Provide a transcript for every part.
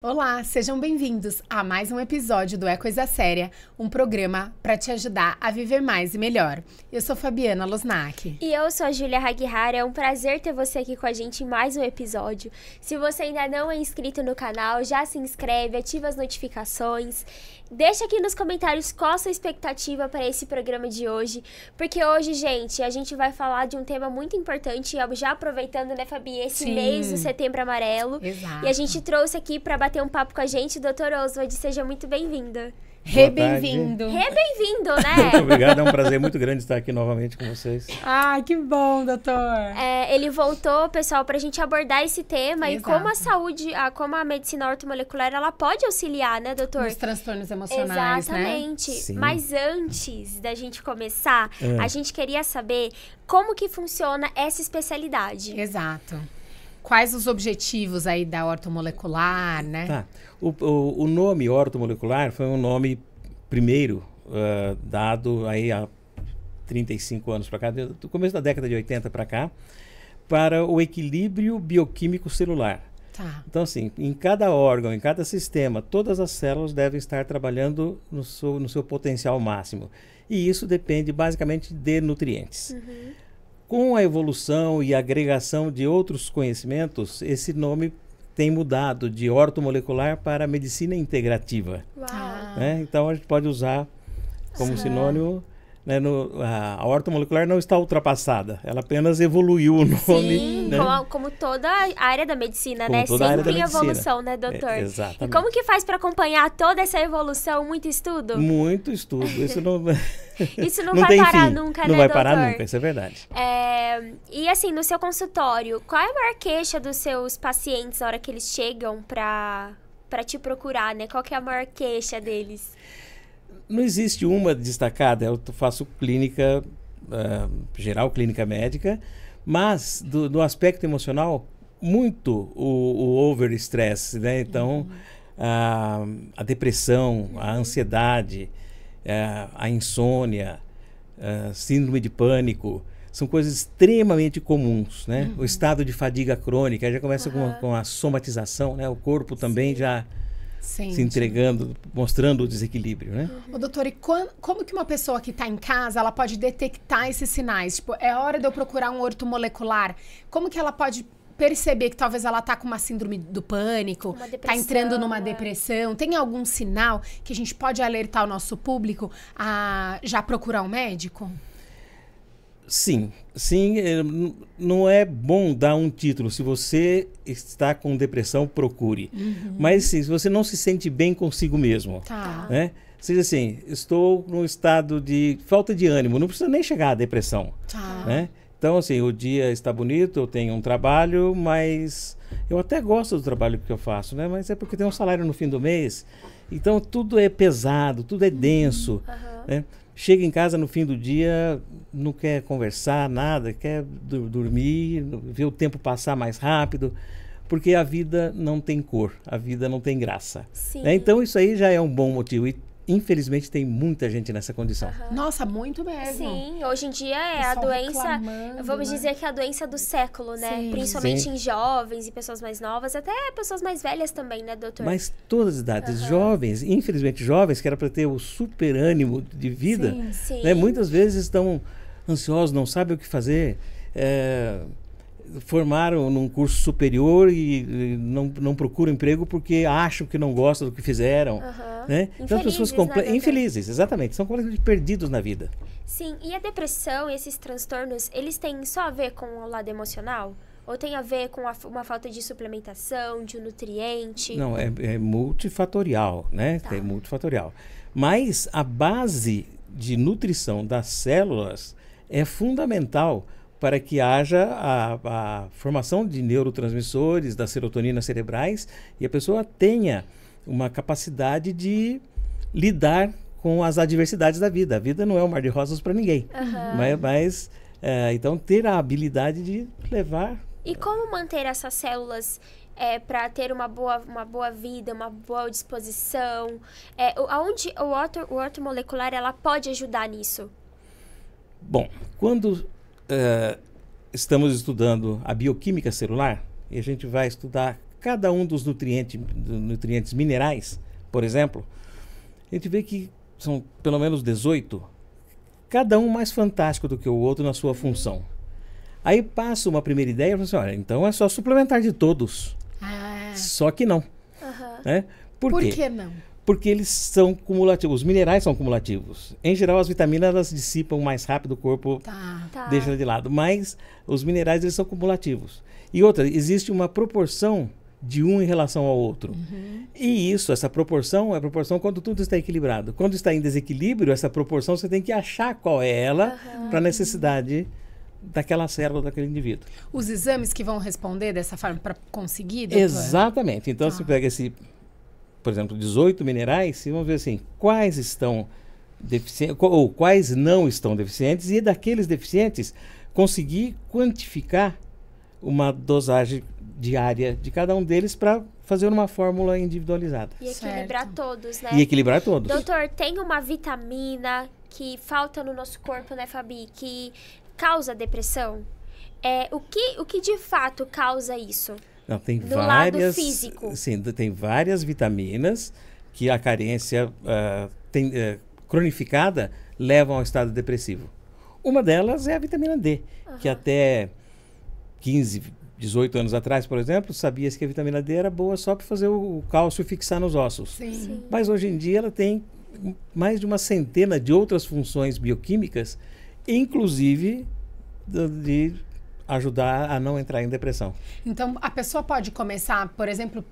Olá, sejam bem-vindos a mais um episódio do É Coisa Séria, um programa para te ajudar a viver mais e melhor. Eu sou Fabiana Losnack. E eu sou a Júlia Haghihara, é um prazer ter você aqui com a gente em mais um episódio. Se você ainda não é inscrito no canal, já se inscreve, ativa as notificações. Deixa aqui nos comentários qual a sua expectativa para esse programa de hoje, porque hoje, gente, a gente vai falar de um tema muito importante, já aproveitando, né, Fabi, esse mês do Setembro Amarelo. Exato. E a gente trouxe aqui para bater um papo com a gente, Dr. Oswald, seja muito bem-vindo. Bem-vindo. Bem-vindo, né? Muito obrigado, é um prazer muito grande estar aqui novamente com vocês. Ai, que bom, doutor. Ele voltou, pessoal, para a gente abordar esse tema. Exato. E como a saúde, como a medicina ortomolecular, ela pode auxiliar, né, doutor? Os transtornos emocionais, Exatamente. né? Sim. Mas antes da gente começar, a gente queria saber como que funciona essa especialidade. Exato. Quais os objetivos aí da ortomolecular, né? Tá. O nome ortomolecular foi um nome primeiro dado aí há 35 anos para cá, do começo da década de 80 para cá, para o equilíbrio bioquímico celular. Tá. Então, assim, em cada órgão, em cada sistema, todas as células devem estar trabalhando no seu potencial máximo. E isso depende basicamente de nutrientes. Com a evolução e agregação de outros conhecimentos, esse nome tem mudado de ortomolecular para medicina integrativa. Uau! Né? Então a gente pode usar como sinônimo, né, a ortomolecular não está ultrapassada, ela apenas evoluiu o nome. Sim, né? como toda a área da medicina, Como né? toda a área Sempre da em medicina. evolução, né, doutor? Exatamente. E como que faz para acompanhar toda essa evolução? Muito estudo? Muito estudo. Isso não, Isso não não vai tem parar fim. nunca, Não né, vai doutor? parar nunca, isso é verdade. E assim, no seu consultório, qual é a maior queixa dos seus pacientes na hora que eles chegam para te procurar, né? Qual que é a maior queixa deles? Não existe uma destacada, eu faço clínica geral, clínica médica, mas do aspecto emocional, muito o over-stress, né? Então, a depressão, a ansiedade, a insônia, síndrome de pânico, são coisas extremamente comuns, né? O estado de fadiga crônica, já começa com a somatização, né? O corpo também já se entregando, mostrando o desequilíbrio, né? Ô, doutor, e como que uma pessoa que está em casa, ela pode detectar esses sinais? Tipo, é hora de eu procurar um ortomolecular. Como que ela pode perceber que talvez ela tá com uma síndrome do pânico, tá entrando numa depressão? Tem algum sinal que a gente pode alertar o nosso público a já procurar um médico? Sim, não é bom dar um título. Se você está com depressão, procure. Mas sim, se você não se sente bem consigo mesmo, né? Seja assim, estou num estado de falta de ânimo, não precisa nem chegar à depressão, né? Então, assim, o dia está bonito, eu tenho um trabalho, mas eu até gosto do trabalho que eu faço, né? Mas é porque tem um salário no fim do mês. Então, tudo é pesado, tudo é denso, né? Chega em casa no fim do dia, não quer conversar, nada, quer dormir, ver o tempo passar mais rápido, porque a vida não tem cor, a vida não tem graça. Né? Então isso aí já é um bom motivo e infelizmente tem muita gente nessa condição. Nossa, muito mesmo. Sim, hoje em dia é a doença, vamos dizer que é a doença do século, né? Sim. Principalmente em jovens e pessoas mais novas, até pessoas mais velhas também, né, doutor? Mas todas as idades, jovens, infelizmente jovens, que era para ter o super ânimo de vida, né? Muitas vezes estão ansiosos, não sabem o que fazer, formaram num curso superior e não procuram emprego porque acham que não gostam do que fizeram. Né? Então as pessoas infelizes, exatamente, são completamente perdidos na vida. Sim, e a depressão, esses transtornos, eles têm só a ver com o lado emocional? Ou tem a ver com uma falta de suplementação, de um nutriente? Não, é multifatorial, né? É multifatorial. Mas a base de nutrição das células é fundamental para que haja a formação de neurotransmissores, das serotoninas cerebrais, e a pessoa tenha uma capacidade de lidar com as adversidades da vida. A vida não é um mar de rosas para ninguém, mas então ter a habilidade de levar... E como manter essas células para ter uma boa vida, uma boa disposição? Aonde o ortomolecular ela pode ajudar nisso? Bom, quando estamos estudando a bioquímica celular, e a gente vai estudar cada um dos nutrientes minerais, por exemplo, a gente vê que são pelo menos 18, cada um mais fantástico do que o outro na sua função. Aí passa uma primeira ideia e fala assim, olha, então é só suplementar de todos. Só que não. Né? Por quê? Por que não? Porque eles são cumulativos, os minerais são cumulativos. Em geral, as vitaminas elas dissipam mais rápido, o corpo deixa de lado. Mas os minerais eles são cumulativos. E outra, existe uma proporção de um em relação ao outro. E essa proporção é a proporção quando tudo está equilibrado. Quando está em desequilíbrio, essa proporção você tem que achar qual é ela para a necessidade daquela célula, daquele indivíduo. Os exames que vão responder dessa forma para conseguir, doutor? Exatamente. Então, você pega por exemplo, 18 minerais, e vamos ver assim, quais estão deficientes ou quais não estão deficientes, e daqueles deficientes, conseguir quantificar uma dosagem diária de cada um deles para fazer uma fórmula individualizada. E equilibrar todos, né? E equilibrar todos. Doutor, tem uma vitamina que falta no nosso corpo, né, Fabi, que causa depressão? O que de fato causa isso? Não, tem do várias, lado físico. Sim, tem várias vitaminas que a carência cronificada levam ao estado depressivo. Uma delas é a vitamina D, que até 15, 18 anos atrás, por exemplo, sabia-se que a vitamina D era boa só para fazer o cálcio fixar nos ossos. Sim. Mas hoje em dia ela tem mais de uma centena de outras funções bioquímicas, inclusive de ajudar a não entrar em depressão. Então, a pessoa pode começar, por exemplo,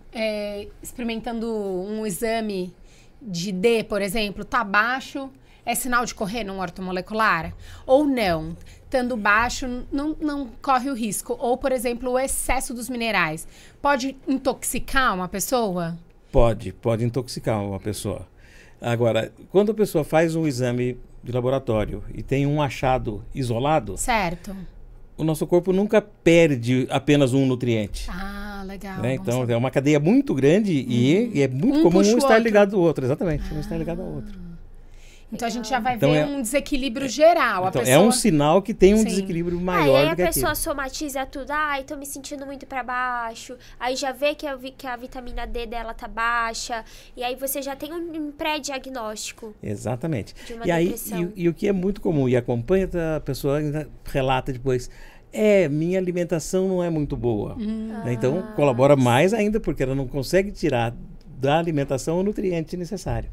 experimentando um exame de D, por exemplo, tá baixo, é sinal de correr num ortomolecular? Ou não? Estando baixo, não corre o risco. Ou, por exemplo, o excesso dos minerais. Pode intoxicar uma pessoa? Pode intoxicar uma pessoa. Agora, quando a pessoa faz um exame de laboratório e tem um achado isolado... Certo. O nosso corpo nunca perde apenas um nutriente. Ah, legal. Né? Então, é uma cadeia muito grande e é muito comum um estar ligado ao outro. Exatamente, um estar ligado ao outro. Então, a gente já vai ver um desequilíbrio geral. Então, é um sinal que tem um desequilíbrio maior do que aí a pessoa somatiza tudo. Ai, tô me sentindo muito para baixo. Aí já vê que a vitamina D dela tá baixa. E aí você já tem um pré-diagnóstico. Exatamente. De uma depressão. E o que é muito comum, e acompanha, a pessoa ainda relata depois, minha alimentação não é muito boa. Né? Então, colabora mais ainda, porque ela não consegue tirar da alimentação o nutriente necessário.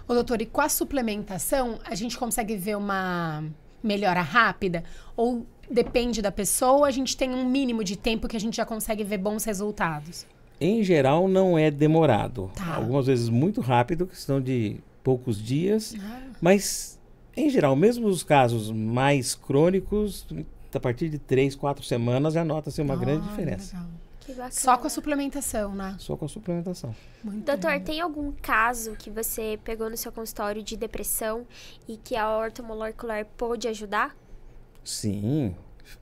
Ô, doutor, e com a suplementação, a gente consegue ver uma melhora rápida? Ou depende da pessoa, a gente tem um mínimo de tempo que a gente já consegue ver bons resultados? Em geral, não é demorado. Algumas vezes muito rápido, questão de poucos dias. Mas, em geral, mesmo os casos mais crônicos, a partir de 3, 4 semanas, já nota-se uma grande diferença. Legal. Só com a suplementação, né? Só com a suplementação. Doutor, tem algum caso que você pegou no seu consultório de depressão e que a ortomolecular pôde ajudar? Sim.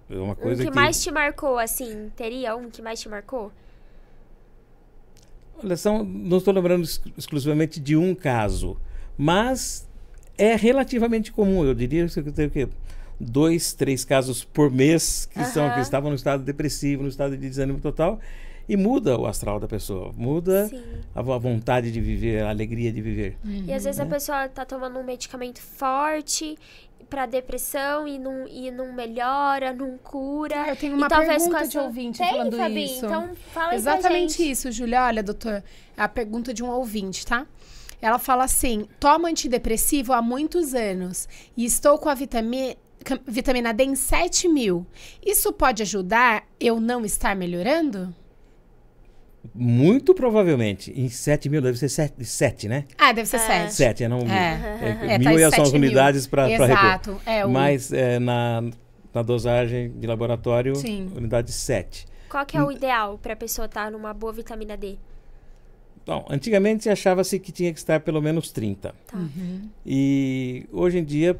É uma coisa que mais te marcou, assim? Teria um que mais te marcou? Olha, não estou lembrando exclusivamente de um caso, mas é relativamente comum. Eu diria que eu tenho o quê? 2, 3 casos por mês que estavam no estado depressivo, no estado de desânimo total, e muda o astral da pessoa, muda a vontade de viver, a alegria de viver. E às vezes a pessoa está tomando um medicamento forte para depressão e não melhora, não cura. Eu tenho uma pergunta de ouvinte falando Fabi? isso. Então fala aí exatamente pra gente. Isso, Júlia. Olha, doutor, é a pergunta de um ouvinte, tá? Ela fala assim: tomo antidepressivo há muitos anos e estou com a vitamina D em 7.000. Isso pode ajudar eu não estar melhorando? Muito provavelmente. Em 7.000 deve ser 7, né? Deve ser 7. 7, não 1.000. Tá 1.000 são as unidades para repor. Exato. Mas na dosagem de laboratório, unidade 7. Qual que é o ideal para a pessoa estar numa boa vitamina D? Então, antigamente achava-se que tinha que estar pelo menos 30. Tá. E hoje em dia,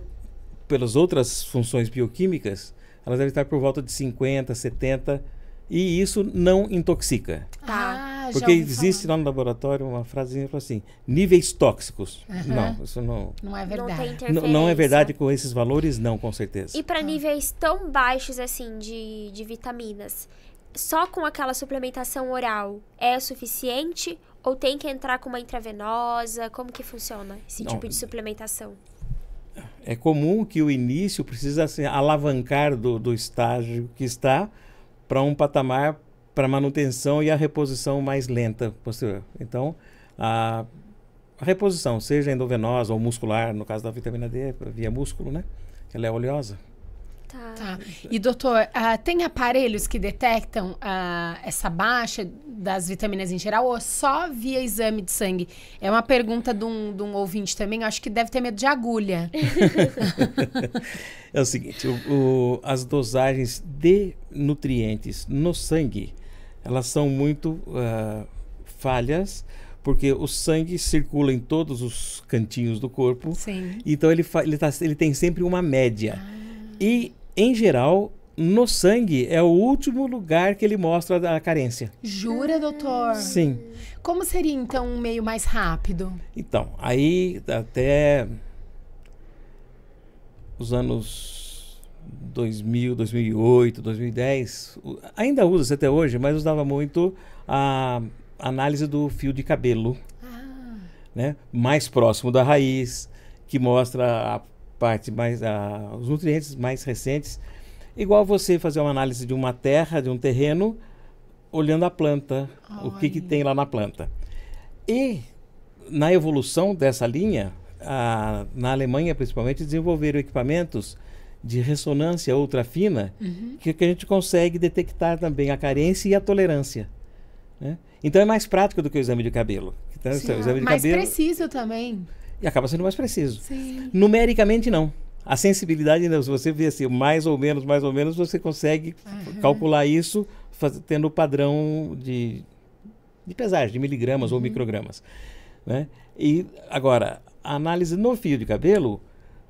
pelas outras funções bioquímicas, elas devem estar por volta de 50, 70, e isso não intoxica. Porque existe lá no laboratório uma frasinha assim, níveis tóxicos. Não, isso não é verdade. Não é verdade com esses valores, não, com certeza. E para níveis tão baixos assim de vitaminas, só com aquela suplementação oral é suficiente? Ou tem que entrar com uma intravenosa? Como que funciona esse tipo de suplementação? É comum que o início precisa assim, alavancar do estágio que está para um patamar para manutenção e a reposição mais lenta posterior. Então, a reposição, seja endovenosa ou muscular, no caso da vitamina D, via músculo, né? Ela é oleosa. Tá. E, doutor, tem aparelhos que detectam essa baixa das vitaminas em geral ou só via exame de sangue? É uma pergunta de um ouvinte também, eu acho que deve ter medo de agulha. É o seguinte, as dosagens de nutrientes no sangue, elas são muito falhas, porque o sangue circula em todos os cantinhos do corpo. Sim. Então ele tem sempre uma média. E, em geral, no sangue é o último lugar que ele mostra a carência. Jura, doutor? Sim. Como seria, então, um meio mais rápido? Então, aí até os anos 2000, 2008, 2010, ainda usa-se até hoje, mas usava muito a análise do fio de cabelo, né? Mais próximo da raiz, que mostra a parte mais, os nutrientes mais recentes, igual você fazer uma análise de uma terra, de um terreno, olhando a planta, o que tem lá na planta. E na evolução dessa linha, na Alemanha principalmente, desenvolveram equipamentos de ressonância ultrafina, que a gente consegue detectar também a carência e a tolerância, né? Então é mais prático do que o exame de cabelo. Então, o exame de mais cabelo, preciso também. e acaba sendo mais preciso. Sim. Numericamente, não. A sensibilidade, se você vê assim, mais ou menos, você consegue calcular isso tendo o padrão de pesagem, de miligramas ou microgramas, né? E, agora, a análise no fio de cabelo,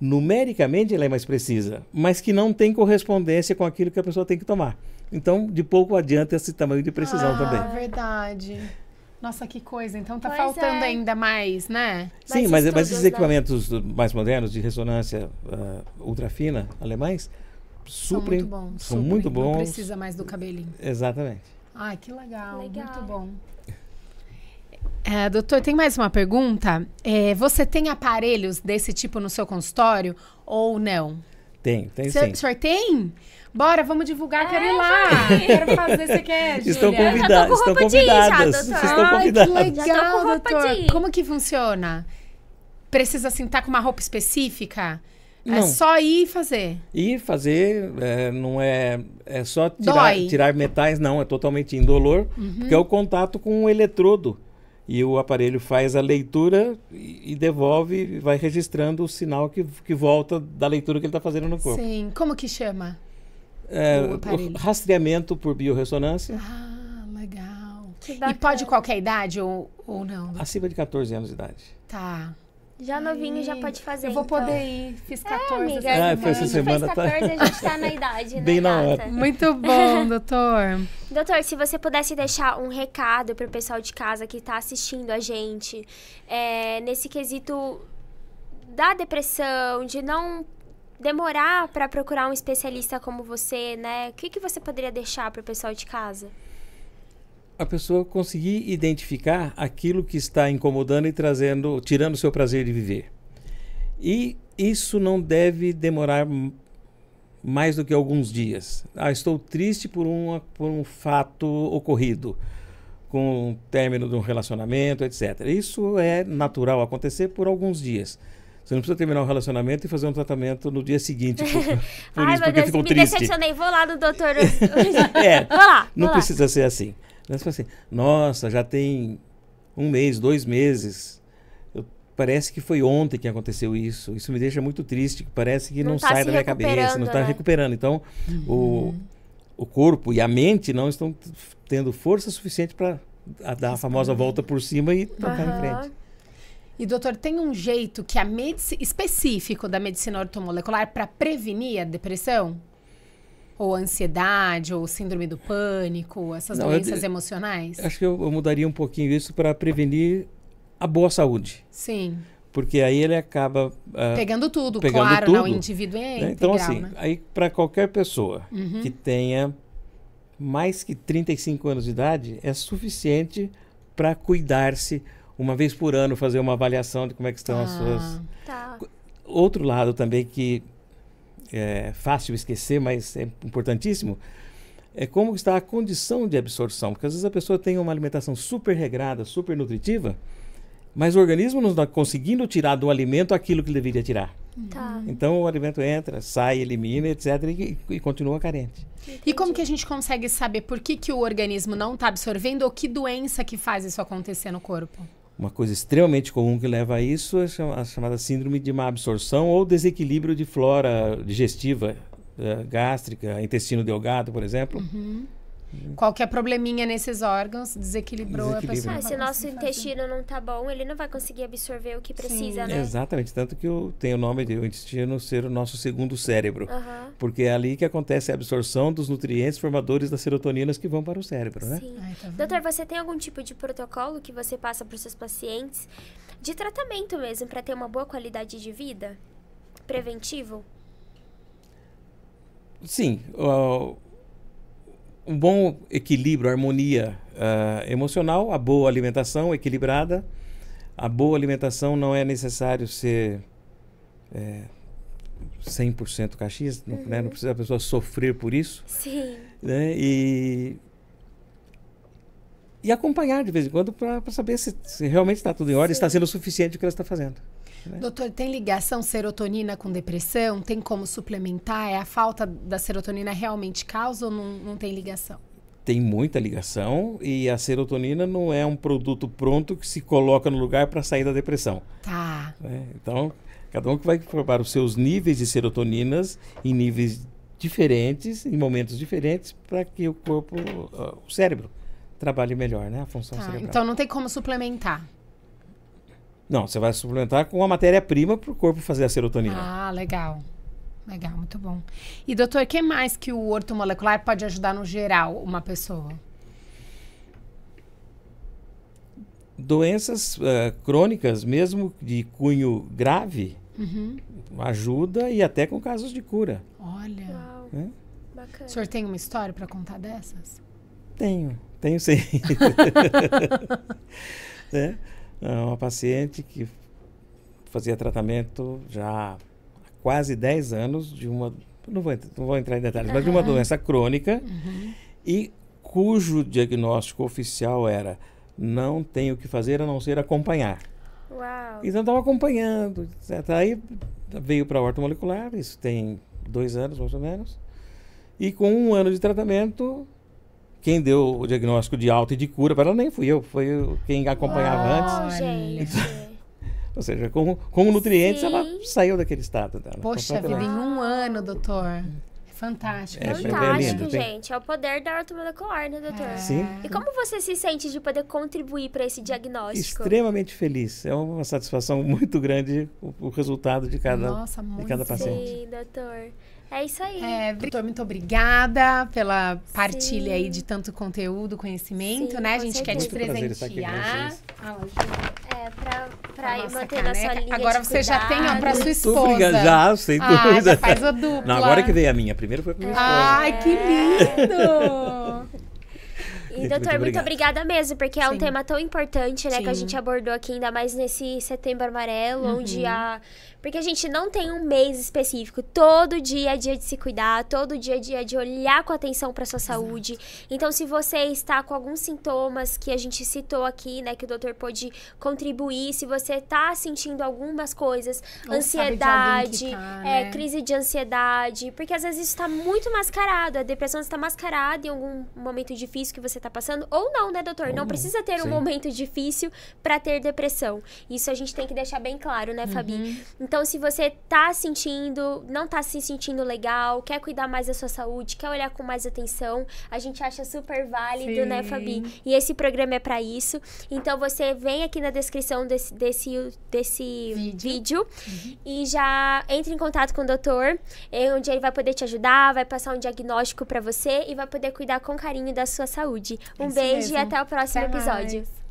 numericamente, ela é mais precisa, mas que não tem correspondência com aquilo que a pessoa tem que tomar. Então, de pouco adianta esse tamanho de precisão também. Verdade. Nossa, que coisa. Então tá Pois faltando é. ainda mais, né? Sim, mas estudos, esses né? equipamentos mais modernos de ressonância ultrafina alemães suprem, são muito bons. Não precisa mais do cabelinho. Exatamente. Ai, que legal. Legal. Muito bom. Doutor, tem mais uma pergunta. Você tem aparelhos desse tipo no seu consultório ou não? Tem O sim. senhor tem? Bora, vamos divulgar, quero ir lá. Quero fazer, você quer, Estão Júlia? convidadas. Já tô com roupa de ir já, convidadas. doutor. Vocês estão Ai, convidadas. que Já tô legal, com roupa doutor. de ir. Como que funciona? Precisa, assim, estar com uma roupa específica? É Não. só ir e fazer? E fazer, não é só Dói. tirar metais, não, é totalmente indolor, porque é o contato com o eletrodo. E o aparelho faz a leitura e devolve, e vai registrando o sinal que volta da leitura que ele está fazendo no corpo. Sim. Como que chama? O aparelho. O rastreamento por biorressonância, Ah, legal. Que E bacana. pode qualquer idade ou não? acima de 14 anos de idade. Tá. Já novinho já pode fazer. Eu vou então. poder ir. Fiz 14 Amiga, essa foi essa a gente semana, fez tá? 14, a gente tá na idade, né, Bem na gata? hora. Muito bom, doutor. Doutor, se você pudesse deixar um recado pro pessoal de casa que tá assistindo a gente, nesse quesito da depressão, de não demorar para procurar um especialista como você, né? O que você poderia deixar pro pessoal de casa? A pessoa conseguir identificar aquilo que está incomodando e tirando o seu prazer de viver. E isso não deve demorar mais do que alguns dias. Estou triste por um fato ocorrido, com o término de um relacionamento, etc. Isso é natural acontecer por alguns dias. Você não precisa terminar um relacionamento e fazer um tratamento no dia seguinte por Ai, isso, meu porque Deus, ficou me triste. decepcionei. Vou lá no doutor hoje. Não Vou lá. precisa ser assim. Você fala assim, nossa, já tem 1 mês, 2 meses. Parece que foi ontem que aconteceu isso. Isso me deixa muito triste. Parece que não tá sai se da minha cabeça, não está né? recuperando. Então, o corpo e a mente não estão tendo força suficiente para dar a famosa volta por cima e tocar em frente. E, doutor, tem um jeito que específico da medicina ortomolecular para prevenir a depressão? Ou ansiedade, ou síndrome do pânico, essas doenças emocionais? Acho que eu mudaria um pouquinho isso para prevenir a boa saúde. Sim. Porque aí ele acaba... Pegando tudo, pegando claro, tudo, o indivíduo é né? Então, integral, assim, né? aí para qualquer pessoa que tenha mais que 35 anos de idade é suficiente para cuidar-se uma vez por ano, fazer uma avaliação de como é que estão as suas... Tá. Outro lado também que é fácil esquecer, mas é importantíssimo, é como está a condição de absorção. Porque às vezes a pessoa tem uma alimentação super regrada, super nutritiva, mas o organismo não está conseguindo tirar do alimento aquilo que ele deveria tirar. Tá. Então o alimento entra, sai, elimina, etc. E continua carente. Entendi. E como que a gente consegue saber por que o organismo não está absorvendo ou que doença que faz isso acontecer no corpo? Uma coisa extremamente comum que leva a isso é a chamada síndrome de má absorção ou desequilíbrio de flora digestiva, gástrica, intestino delgado, por exemplo. Qualquer probleminha nesses órgãos desequilibrou a pessoa. Se o nosso intestino não tá bom, ele não vai conseguir absorver o que precisa, né? Exatamente, tanto que tem o nome de o intestino ser o nosso segundo cérebro, porque é ali que acontece a absorção dos nutrientes formadores das serotoninas que vão para o cérebro, né? Sim. Ai, tá vendo? Doutor, você tem algum tipo de protocolo que você passa para os seus pacientes de tratamento mesmo, para ter uma boa qualidade de vida? Preventivo? Sim, um bom equilíbrio, harmonia emocional, a boa alimentação equilibrada. A boa alimentação não é necessário ser 100% Caxias, né? Não precisa a pessoa sofrer por isso. Sim. Né? E acompanhar de vez em quando para saber se realmente está tudo em ordem, está sendo suficiente o que ela está fazendo. Né? Doutor, tem ligação serotonina com depressão? Tem como suplementar? É a falta da serotonina realmente causa ou não tem ligação? Tem muita ligação e a serotonina não é um produto pronto que se coloca no lugar para sair da depressão. Tá. Né? Então, cada um que vai formar os seus níveis de serotoninas em níveis diferentes, em momentos diferentes, para que o corpo, o cérebro, trabalhe melhor, né? A função cerebral. Então não tem como suplementar. Não, você vai suplementar com a matéria-prima para o corpo fazer a serotonina. Ah, legal. Legal, muito bom. E, doutor, o que mais que o ortomolecular pode ajudar no geral uma pessoa? Doenças crônicas, mesmo de cunho grave, ajuda e até com casos de cura. Olha. Uau, Né? bacana. O senhor tem uma história para contar dessas? Tenho sim. Né? Uma paciente que fazia tratamento já há quase 10 anos de uma... Não vou entrar em detalhes, mas de uma doença crônica e cujo diagnóstico oficial era não tem o que fazer a não ser acompanhar. Uau. Então estava acompanhando, etc. Aí veio para a ortomolecular, isso tem 2 anos mais ou menos, e com 1 ano de tratamento, quem deu o diagnóstico de alta e de cura para ela nem fui eu, foi quem acompanhava antes. Gente. Ou seja, com nutrientes ela saiu daquele estado dela. Poxa vida, em 1 ano, doutor. É fantástico. É, Fantástico, lindo, gente. É o poder da ortomolecular, né, doutor? Sim. E como você se sente de poder contribuir para esse diagnóstico? Extremamente feliz. É uma satisfação muito grande o resultado de cada, Nossa, de cada paciente. Sim, doutor. É isso aí. Doutor, muito obrigada pela partilha Sim. aí de tanto conteúdo, conhecimento, Sim, né? A com gente quer te certeza. Muito prazer estar aqui com presentear. vocês. Pra ir Nossa, mantendo a sua caneca. linha Agora de você já tem, ó, pra cuidado. sua Muito esposa. obrigado. Já, sem Ah, dúvida. já faz o dupla. Não, agora que veio a minha. Primeiro foi para minha esposa. Ai, que lindo! E, doutor, muito obrigado. obrigada mesmo, porque é um Sim. tema tão importante, né, que a Sim. gente abordou aqui, ainda mais nesse Setembro Amarelo, onde porque a gente não tem um mês específico. Todo dia é dia de se cuidar, todo dia é dia de olhar com atenção para sua saúde. Então, se você está com alguns sintomas que a gente citou aqui, né, que o doutor pôde contribuir, se você está sentindo algumas coisas, Ou sabe de alguém ansiedade, que tá, né? crise de ansiedade, porque às vezes isso está muito mascarado, a depressão está mascarada em algum momento difícil que você está passando, ou não, né, doutor? Não precisa ter um Sim. momento difícil para ter depressão. Isso a gente tem que deixar bem claro, né, Fabi? Então, se você tá sentindo, não tá se sentindo legal, quer cuidar mais da sua saúde, quer olhar com mais atenção, a gente acha super válido, né, Sim. Fabi? E esse programa é para isso. Então, você vem aqui na descrição desse vídeo e já entra em contato com o doutor, onde ele vai poder te ajudar, vai passar um diagnóstico para você e vai poder cuidar com carinho da sua saúde. Um Isso beijo mesmo. e até o próximo Até episódio. mais.